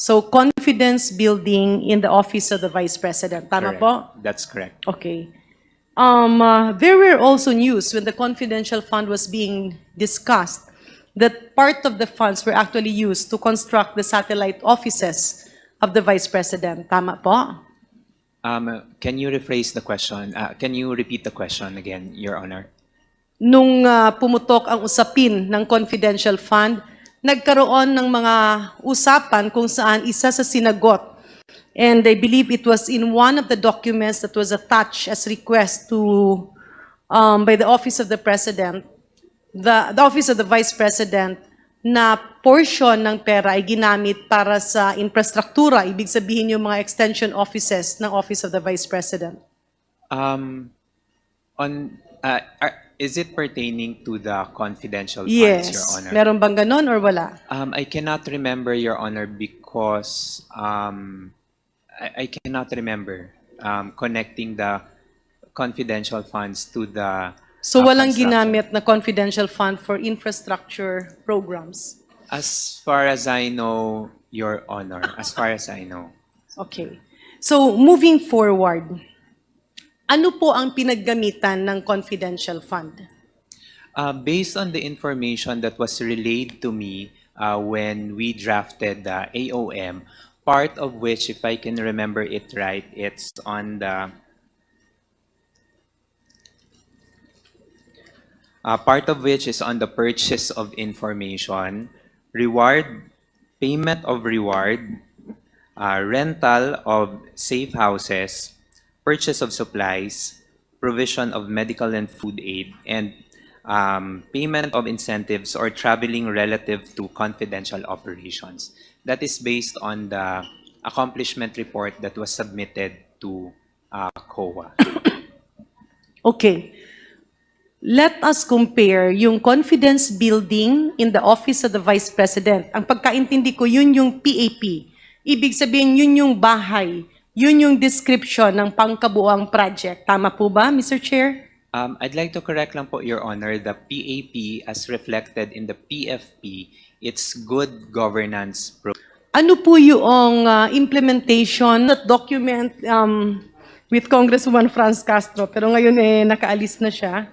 So, confidence building in the office of the Vice President. Tama Correct. po? That's correct. Okay. There were also news when the confidential fund was being discussed that part of the funds were actually used to construct the satellite offices of the Vice President. Tama po? Can you rephrase the question? Can you repeat the question again, Your Honor? Nung pumutok ang usapin ng confidential fund, nagkaroon ng mga usapan kung saan isa sa sinagot. And I believe it was in one of the documents that was attached as request to by the Office of the President, the Office of the Vice President, na portion ng pera ay ginamit para sa infrastruktura, ibig sabihin yung mga extension offices ng Office of the Vice President. Is it pertaining to the confidential funds, Yes. Your Honor? Meron bang ganon or wala? I cannot remember, Your Honor, because I cannot remember connecting the confidential funds to the So walang construction. ginamit na confidential fund for infrastructure programs? As far as I know, Your Honor, as far as I know. Okay. So, moving forward, ano po ang pinaggamitan ng confidential fund? Based on the information that was relayed to me when we drafted the AOM, part of which, if I can remember it right, it's on the part of which is on the purchase of information, reward, payment of reward, rental of safe houses, purchase of supplies, provision of medical and food aid, and payment of incentives or traveling relative to confidential operations. That is based on the accomplishment report that was submitted to COA. Okay. Let us compare yung confidence building in the Office of the Vice President. Ang pagkaintindi ko, yun yung PAP. Ibig sabihin, yun yung bahay. Yun yung description ng pangkabuang project. Tama po ba, Mr. Chair? I'd like to correct lang po, Your Honor, the PAP as reflected in the PFP, it's good governance. Ano po yung implementation that document with Congresswoman Franz Castro, pero ngayon nakaalis na siya.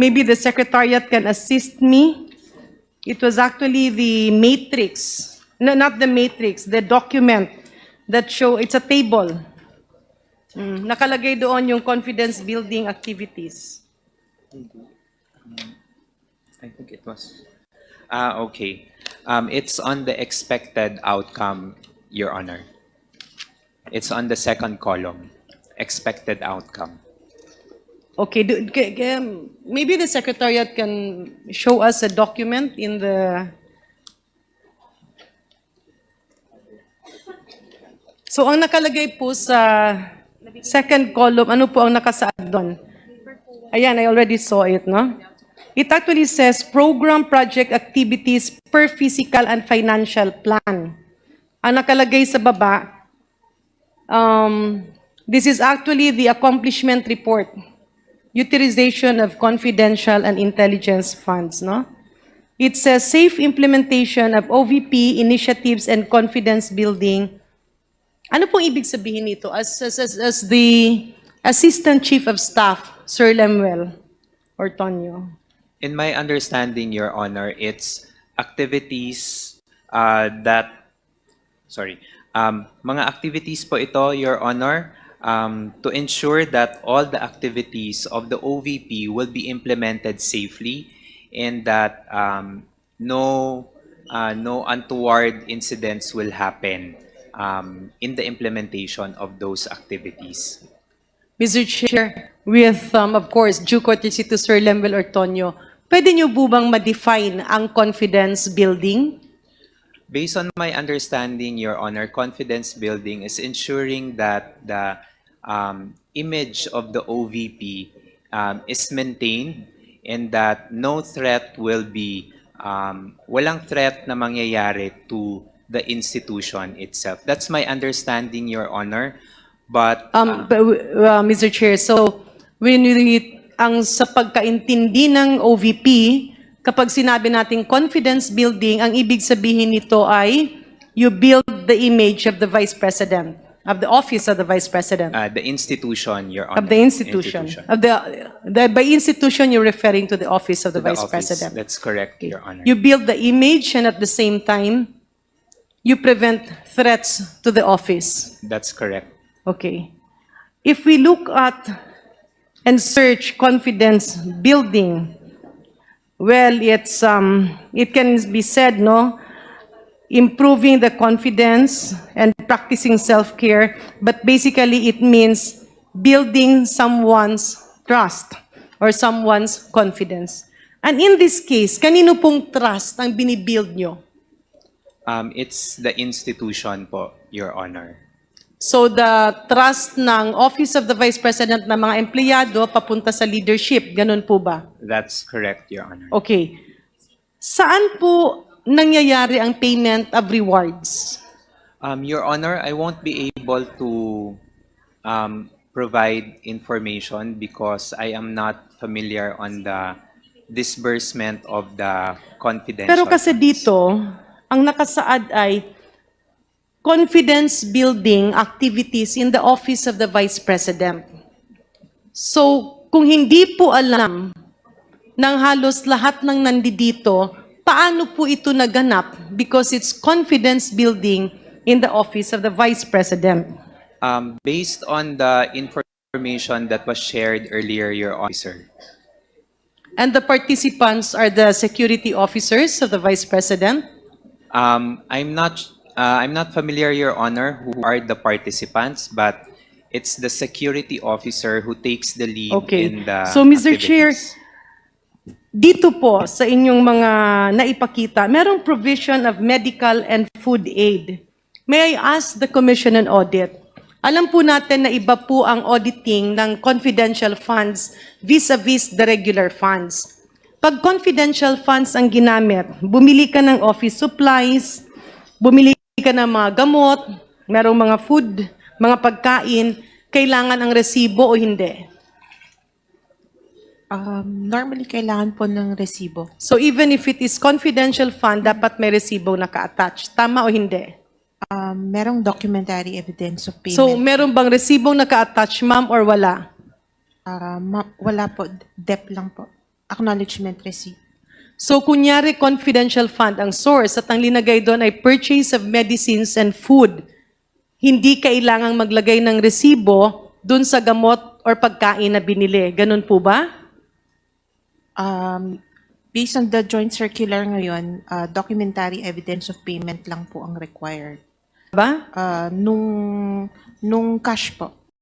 Maybe the Secretariat can assist me. It was actually the matrix, no, not the matrix, the document that show, it's a table. Nakalagay doon yung confidence building activities. I think it was. Okay. It's on the expected outcome, Your Honor. It's on the second column, expected outcome. Okay, maybe the Secretariat can show us a document in the... So, ang nakalagay po sa second column, ano po ang nakasaad doon? Ayan, I already saw it, no? It actually says, program project activities per physical and financial plan. Ang nakalagay sa baba, this is actually the accomplishment report. Utilization of confidential and intelligence funds, no? It says safe implementation of OVP initiatives and confidence building. Ano pong ibig sabihin nito? As the Assistant Chief of Staff, Sir Lemuel Ortonio. In my understanding, Your Honor, it's activities mga activities po ito, Your Honor, to ensure that all the activities of the OVP will be implemented safely and that no untoward incidents will happen in the implementation of those activities. Mr. Chair, with, of course, due courtesy to Sir Lemuel Ortonio, pwede niyo po bang ma-define ang confidence building? Based on my understanding, Your Honor, confidence building is ensuring that the image of the OVP is maintained and that no threat will be, walang threat na mangyayari to the institution itself. That's my understanding, Your Honor. But Mr. Chair, so when ang sa pagkaintindi ng OVP, kapag sinabi nating confidence building, ang ibig sabihin nito ay you build the image of the Vice President, of the office of the Vice President, The institution, Your Honor. of the institution. By institution, you're referring to the office of the The Vice office. President. That's correct, Your Honor. You build the image and at the same time, you prevent threats to the office. That's correct. Okay. If we look at and search confidence building, well, it can be said, no, improving the confidence and practicing self-care, but basically it means building someone's trust or someone's confidence. And in this case, kanino pong trust ang binibuild nyo? It's the institution po, Your Honor. So the trust ng Office of the Vice President ng mga empleyado papunta sa leadership, ganun po ba? That's correct, Your Honor. Okay. Saan po nangyayari ang payment of rewards? Your Honor, I won't be able to provide information because I am not familiar on the disbursement of the confidential Pero kasi funds. dito, ang nakasaad ay confidence building activities in the Office of the Vice President. So, kung hindi po alam ng halos lahat ng nandito, paano po ito naganap? Because it's confidence building in the Office of the Vice President. Based on the information that was shared earlier, Your Officer, And the participants are the security officers of the Vice President. I'm not familiar, Your Honor, who are the participants, but it's the security officer who takes the lead Okay. in the So, Mr. Chair, activities. dito po sa inyong mga naipakita, merong provision of medical and food aid. May I ask the Commission on Audit, alam po natin na iba po ang auditing ng confidential funds vis-a-vis the regular funds. Pag confidential funds ang ginamit, bumili ka ng office supplies, bumili ka ng mga gamot, merong mga food, mga pagkain, kailangan ang resibo o hindi? Normally, kailangan po ng resibo. So even if it is confidential fund, dapat may resibo naka-attach. Tama o hindi? Merong documentary evidence of payment. So meron bang resibong naka-attach, ma'am, or wala? Wala po. DEP lang po. Acknowledgement receipt. So kunyari confidential fund ang source at ang linagay doon ay purchase of medicines and food. Hindi kailangang maglagay ng resibo doon sa gamot or pagkain na binili. Ganun po ba? Based on the joint circular ngayon, documentary evidence of payment lang po ang required. Ba? Nung cash po.